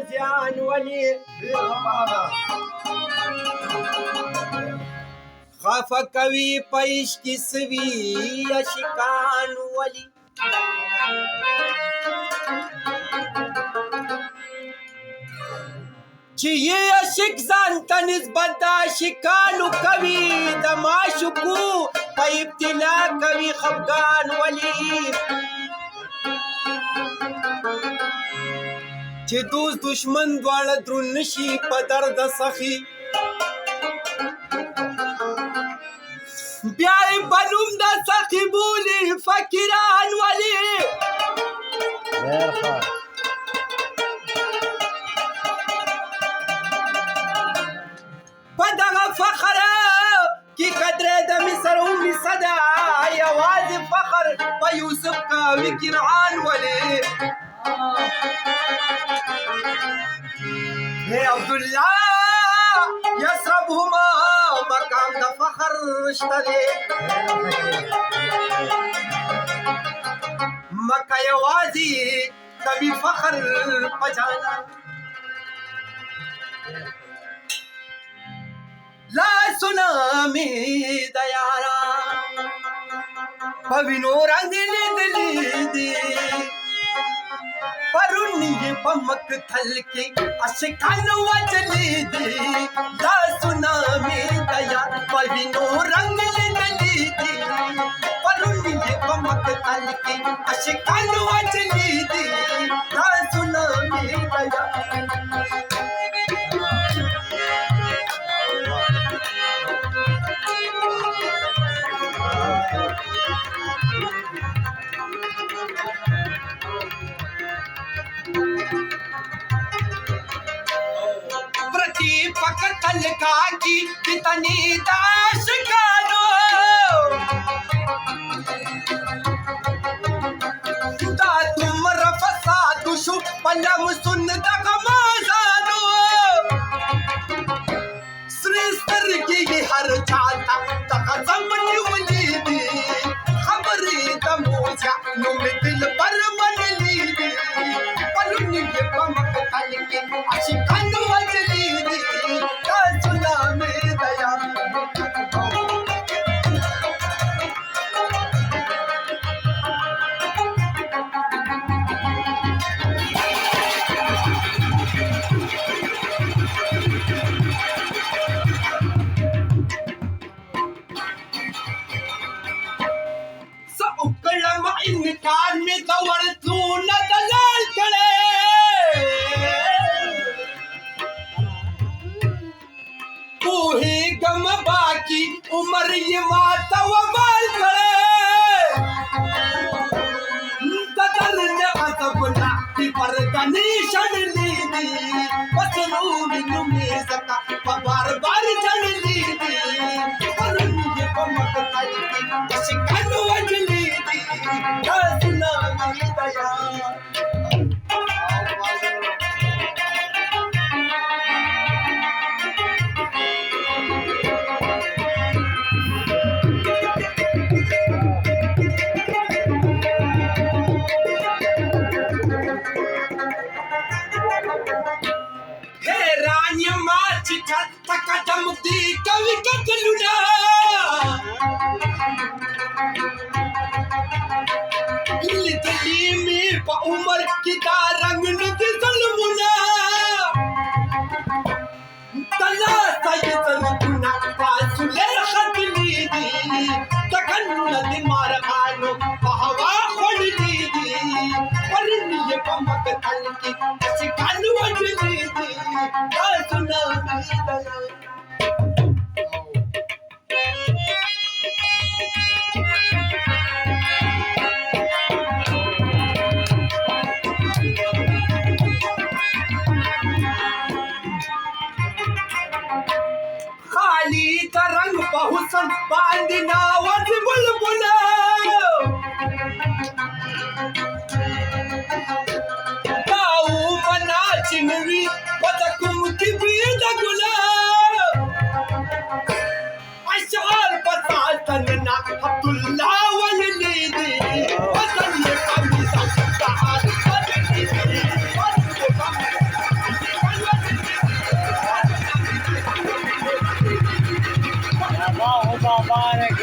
موزیان ولی خفه کوي په عشق کې سوي عاشقان ولی چې یې عاشق ځان ته نسبت د عاشقانو کوي د معشوقو په ابتلا کوي خفګان ولی چې دوست دشمن دواړه درون نشي په درد سخي بیا یې په نوم د سخي بولي فقیران ولي په دغه فخر کې قدرې د مصر اومي صدا یوازې فخر په یوسف کوي کنعان ولي ہے عبداللہ یسربهما مقام د فخر شته دی مکه یوازې کوي فخر په جانا لاسونه مې د یارا په وینو رنګ لیدلي دي پرونی په مقتل کې عاشقان وجلي دي لاسونه مې د یار په وینو رنګ لیدلي دي پرونی په مقتل کې عاشقان وجلي دي لاسونه مې د یار पकतल काकी कितनी दाश कानो दा तुम रफसा दुशु पलम सुन दगमाजानो श्रेष्ठर की हर चाहता तकजम निवलीदी खबरी दमोजा नुम दिल पर मन लीदी पलुनी के पमक तल के आशिकान वजली इनकार में दौड़ तू न दलाल करे तू ही गम बाकी उम्र ये माता वबाल करे ददर ने अजबना की पर गनीशन ली दी पसरूर नुमे सका बार बार जन ली दी पर ये कमक तल की शिकन वजली लसना की दया हे रानी माच तक दमती कवि कतलुना उमर की रंग नदी सलमुना तला सयसलमुना पासुले खतली दी तकन नदी मार खानो हवा खोली दी परनी ये पमक तल की शिकान वजली दी सुना दया रंग बहुसन बांधना वज बुलबुला ताऊ मना चिनवी बदकुम की बीद गुला अशआर पता तन्ना अब्दुल्लाह वलीदी वतन ये कमी सा मुबारक